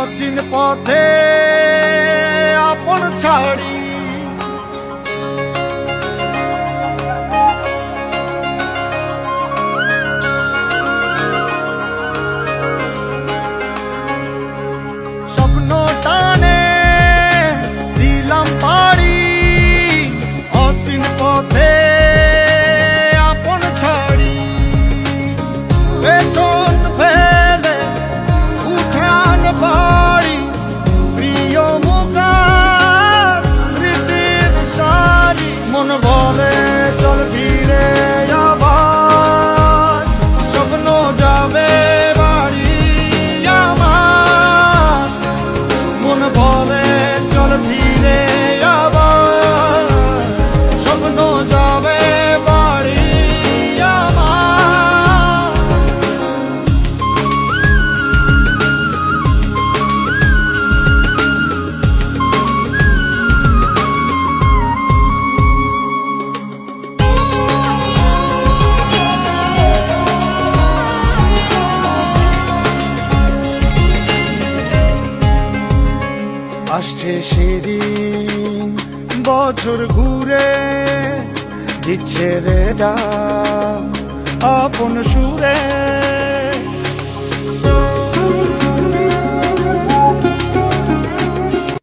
অচিন পথে আপন ছাড়ি স্বপ্ন টানে দিলাম পাড়ি অচিন পথে আপন ছাড়ি পেছন ফেলে উঠান বাড়ি প্রিয় মুখার স্মৃতির সারি মন বলে চল ফিরে আবার স্বপ্ন যাবে বাড়ি আমার মন বলে চল ফিরে আবার স্বপ্ন যাবে বাড়ি আমার। আসছে সেদিন বছর ঘুরে দিচ্ছে রে ডাক আপন সুরে